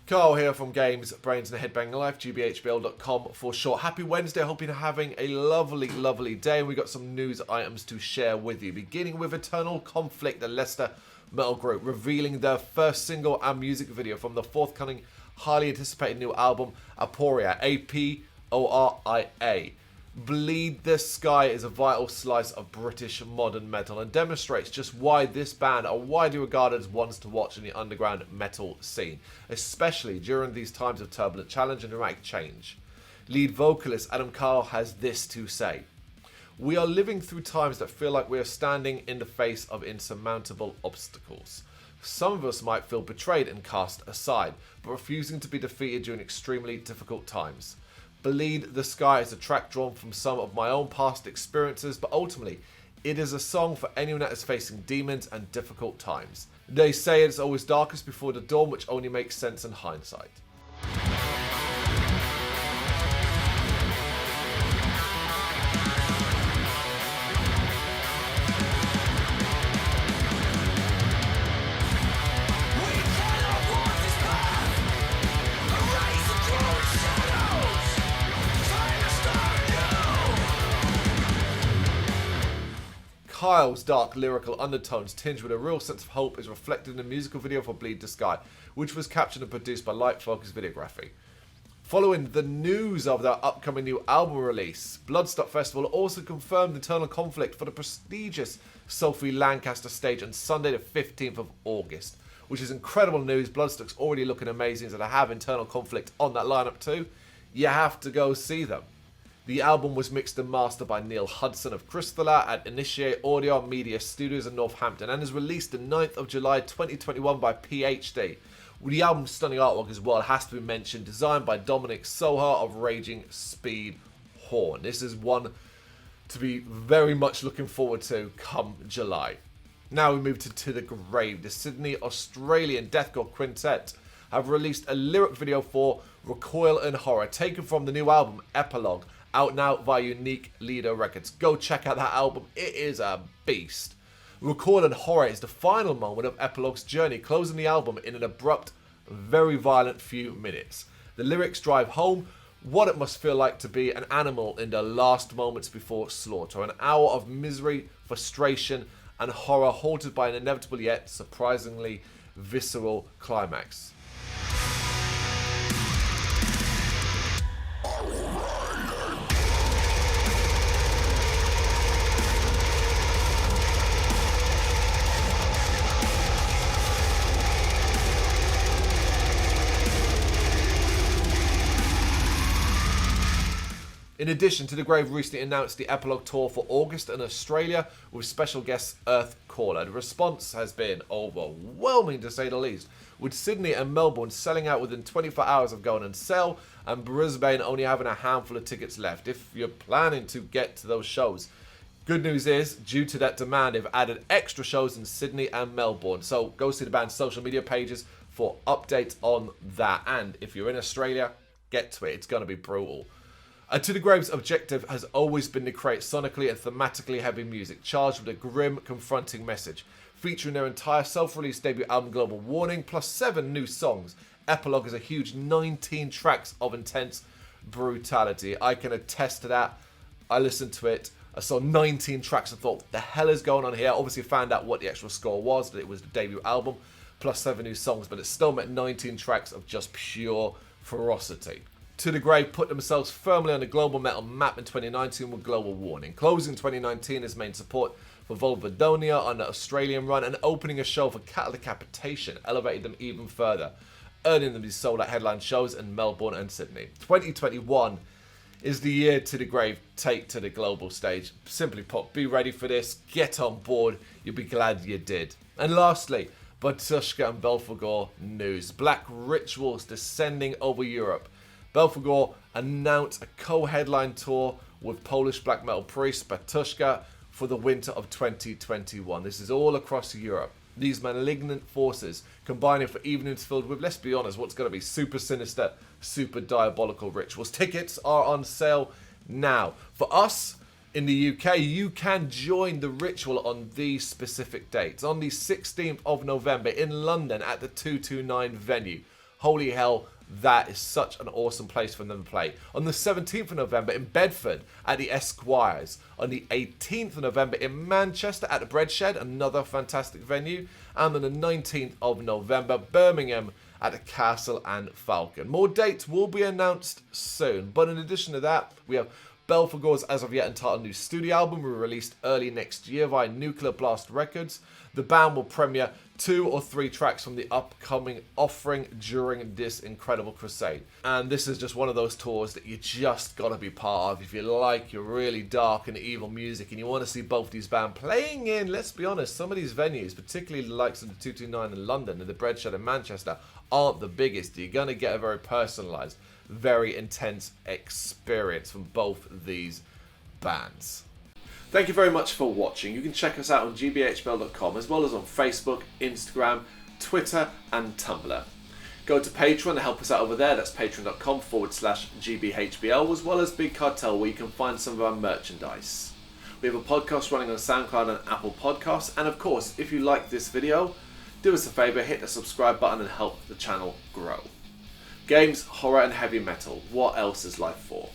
Carl here from Brrraaains Head-Banging Life, gbhblofficial.com for short. Happy Wednesday, hoping you're having a lovely day. We got some news items to share with you, beginning with Eternal Conflict, the Leicester metal group, revealing their first single and music video from the forthcoming, highly anticipated new album, Aporia, A-P-O-R-I-A. Bleed the Sky is a vital slice of British modern metal and demonstrates just why this band are widely regarded as ones to watch in the underground metal scene, especially during these times of turbulent challenge and dramatic change. Lead vocalist Adam Carl has this to say: "We are living through times that feel like we are standing in the face of insurmountable obstacles. Some of us might feel betrayed and cast aside, but refusing to be defeated during extremely difficult times. Bleed the Sky is a track drawn from some of my own past experiences, but ultimately, it is a song for anyone that is facing demons and difficult times. They say it's always darkest before the dawn, which only makes sense in hindsight." Kyle's dark lyrical undertones tinged with a real sense of hope is reflected in the musical video for Bleed the Sky, which was captured and produced by Light Focus Videography. Following the news of their upcoming new album release, Bloodstock Festival also confirmed Eternal Conflict for the prestigious Sophie Lancaster stage on Sunday the 15th of August, which is incredible news. Bloodstock's already looking amazing, so to have Eternal Conflict on that lineup too, you have to go see them. The album was mixed and mastered by Neil Hudson of Crystala at Initiate Audio Media Studios in Northampton and is released the 9th of July 2021 by PhD. With the album's stunning artwork as well, it has to be mentioned, designed by Dominic Soha of Raging Speed Horn. This is one to be very much looking forward to come July. Now we move to the Grave. The Sydney Australian deathcore quintet have released a lyric video for Recoil and Horror, taken from the new album Epilogue, out now via Unique Leader Records. Go check out that album, it is a beast. Recoil and Horror is the final moment of Epilogue's journey, closing the album in an abrupt, very violent few minutes. The lyrics drive home what it must feel like to be an animal in the last moments before slaughter. An hour of misery, frustration, and horror halted by an inevitable yet surprisingly visceral climax. In addition, To The Grave recently announced the Epilogue tour for August in Australia with special guest Earthcaller. The response has been overwhelming to say the least, with Sydney and Melbourne selling out within 24 hours of going on sale and Brisbane only having a handful of tickets left if you're planning to get to those shows. Good news is, due to that demand, they've added extra shows in Sydney and Melbourne, so go see the band's social media pages for updates on that. And if you're in Australia, get to it, it's going to be brutal. To The Grave's objective has always been to create sonically and thematically heavy music, charged with a grim, confronting message. Featuring their entire self-released debut album Global Warning, plus 7 new songs, Epilogue is a huge 19 tracks of intense brutality. I can attest to that. I listened to it, I saw 19 tracks and thought, what the hell is going on here? Obviously found out what the actual score was, that it was the debut album, plus 7 new songs, but it still meant 19 tracks of just pure ferocity. To The Grave put themselves firmly on the global metal map in 2019 with Global Warning, closing 2019 as main support for Volvadonia on the Australian run and opening a show for Cattle Decapitation, elevated them even further, earning them these sold-out headline shows in Melbourne and Sydney. 2021 is the year To The Grave take to the global stage. Simply put, be ready for this, get on board, you'll be glad you did. And lastly, Batushka and Belphegor news. Black rituals descending over Europe. Belphegor announced a co-headline tour with Polish black metal priest Batushka for the winter of 2021. This is all across Europe. These malignant forces combining for evenings filled with, let's be honest, what's going to be super sinister, super diabolical rituals. Tickets are on sale now. For us in the UK, you can join the ritual on these specific dates. On the 16th of November in London at the 229 venue. Holy hell, that is such an awesome place for them to play. On the 17th of November in Bedford at the Esquires. On the 18th of November in Manchester at the Bread Shed, another fantastic venue. And on the 19th of November, Birmingham at the Castle and Falcon. More dates will be announced soon. But in addition to that, we have Belphegor's as of yet entitled new studio album will be released early next year via Nuclear Blast Records. The band will premiere 2 or 3 tracks from the upcoming offering during this incredible crusade. And this is just one of those tours that you just gotta be part of if you like your really dark and evil music and you want to see both these bands playing in, let's be honest, some of these venues, particularly the likes of the 229 in London and the Bread Shed in Manchester, aren't the biggest. You're gonna get a very personalised, very intense experience from both these bands. Thank you very much for watching. You can check us out on gbhbl.com as well as on Facebook, Instagram, Twitter and Tumblr. Go to Patreon to help us out over there. That's patreon.com/gbhbl, as well as Big Cartel, where you can find some of our merchandise. We have a podcast running on SoundCloud and Apple Podcasts. And of course, if you like this video, do us a favour, hit the subscribe button and help the channel grow. Games, horror and heavy metal. What else is life for?